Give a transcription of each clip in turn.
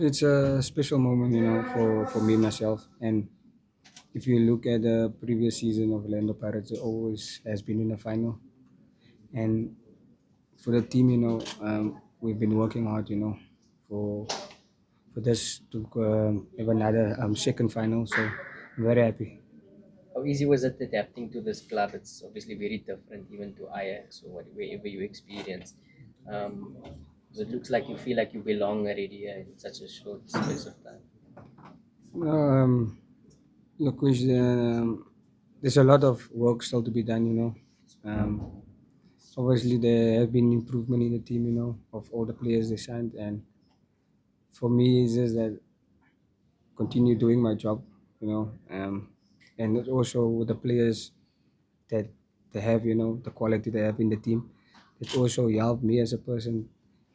It's a special moment, for me myself. And if you look at the previous season of Orlando Pirates, it always has been in the final. And for the team, we've been working hard, for for this to have another second final. So I'm very happy. How easy was it adapting to this club? It's obviously very different even to Ajax or wherever you experience. Um, so it looks like you feel like you belong already in such a short space of time. Um, your question, there's a lot of work still to be done, Um, Obviously, there have been improvement in the team, of all the players they signed. And for me, it's just that continue doing my job, and also with the players that they have, the quality they have in the team, that also helped me as a person.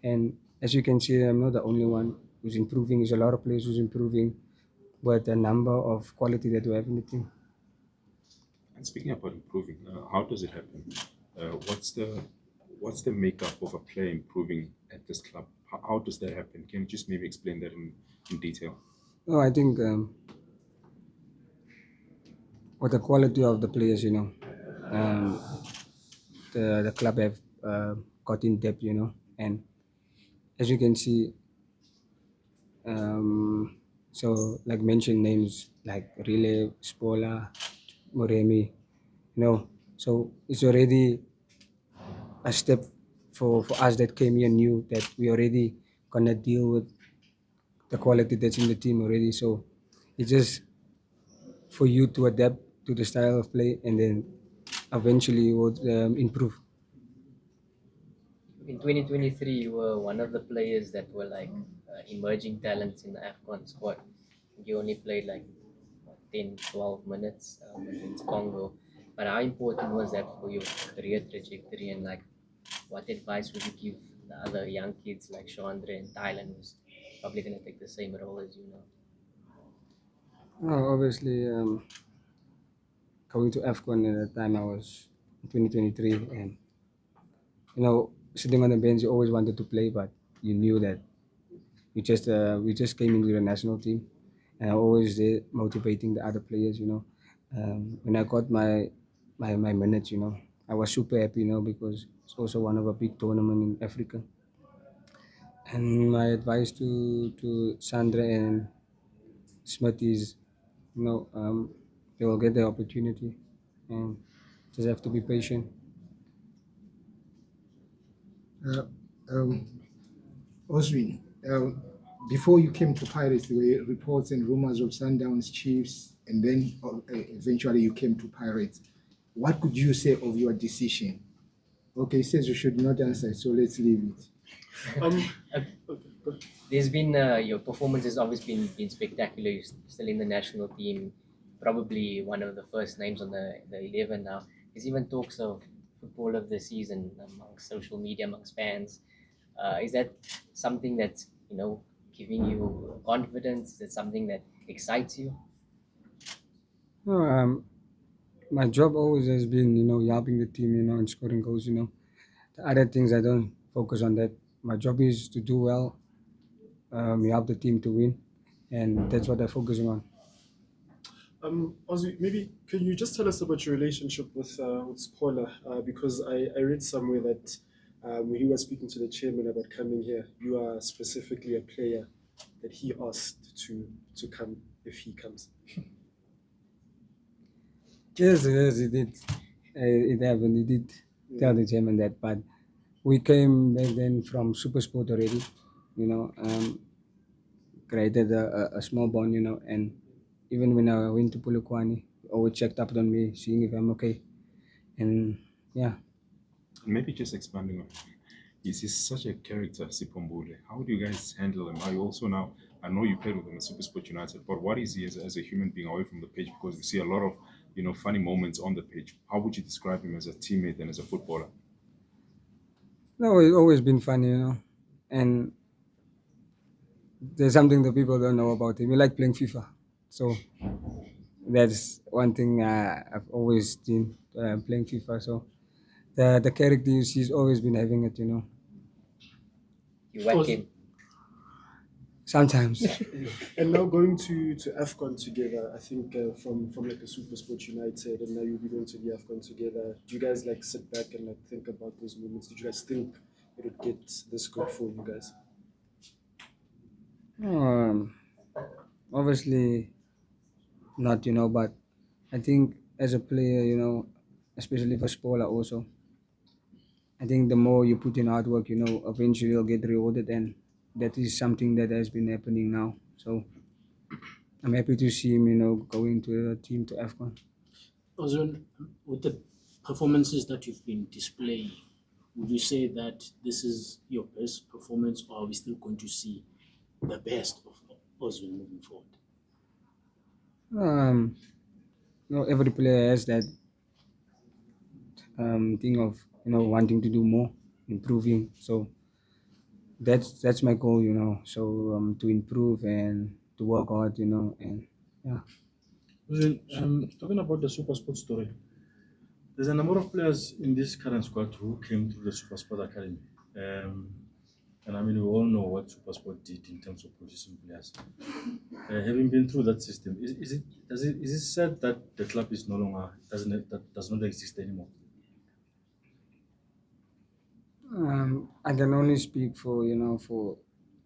And as you can see, I'm not the only one who's improving. There's a lot of players who's improving, but the number of quality that we have in the team. And speaking about improving, how does it happen? What's the makeup of a player improving at this club? How does that happen? Can you just maybe explain that in detail? No, I think with the quality of the players, um, the club have got in depth, and as you can see, so like mention names like Relay, Spola, Moremi, so it's already a step for us that came here new that we already gonna deal with the quality that's in the team already. So it's just for you to adapt to the style of play, and then eventually you would improve. In 2023, you were one of the players that were like emerging talents in the AFCON squad. You only played like what, 10, 12 minutes against Congo. But how important was that for your career trajectory, and like what advice would you give the other young kids like Chandra and Thailand who's probably going to take the same role as you now? Obviously, going to AFCON at the time I was in 2023, and sitting on the bench, you always wanted to play, but you knew that we just came into the national team, and I always there motivating the other players. When I got my minutes, I was super happy, because it's also one of a big tournament in Africa. And my advice to Sandra and Smith is, they will get the opportunity, and just have to be patient. Uh, um, Oswin, before you came to Pirates, there were reports and rumors of Sundowns, Chiefs, and then eventually you came to Pirates. What could you say of your decision? Okay, he says you should not answer, so let's leave it. Uh, There's been your performance has always been spectacular. You're still in the national team, probably one of the first names on the 11 now. There's even talks of football of the season amongst social media, amongst fans. Is that something that's giving you confidence? Is it something that excites you? No, my job always has been, helping the team, and scoring goals. The other things I don't focus on that. My job is to do well, help the team to win, and that's what I'm focusing on. Ozzy, maybe can you just tell us about your relationship with Spola? Because I read somewhere that when he was speaking to the chairman about coming here, you are specifically a player that he asked to come if he comes. Yes, yes, it did. It happened. He did tell the chairman that, but we came back then from Super Sport already. Created a small bond, and even when I went to Polokwane, he always checked up on me, seeing if I'm okay. And yeah, And maybe just expanding on, he's such a character, Sipombule. How do you guys handle him? Are you also now? I know you played with him at Supersport United, but what is he as a human being away from the pitch? Because we see a lot of funny moments on the pitch. How would you describe him as a teammate and as a footballer? no, it's always been fun, and there's something that people don't know about him. We like playing FIFA, so that's one thing I've always been playing FIFA. So the character you see has always been having it. You whack him. Sometimes. And now going to AFCON together, I think from like a Super Sport United, and now you'll be going to the AFCON together. Do you guys like sit back and like think about those moments? Did you guys think it would get this good for you guys? um, Obviously not, but I think as a player, especially for Spola also, I think the more you put in hard work, eventually you'll get rewarded, and that is something that has been happening now. So I'm happy to see him, going to the team to AFCON. Also, with the performances that you've been displaying, would you say that this is your best performance, or are we still going to see the best of Oswin moving forward? Um, every player has that thing of wanting to do more, improving. So that's my goal, So to improve and to work hard, and yeah. Well, talking about the Super Sport story, there's a number of players in this current squad who came through the Super Sport Academy. And I mean, we all know what Super Sport did in terms of producing players. Having been through that system, is it said that the club is no longer that does not exist anymore? I can only speak for for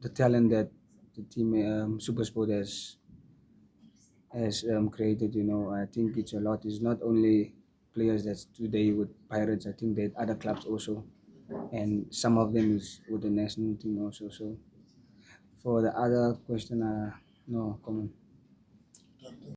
the talent that the team Super Sport has created. I think it's a lot. It's not only players that's today with Pirates. I think that other clubs also, and some of them is with the national team also. So for the other question, no comment.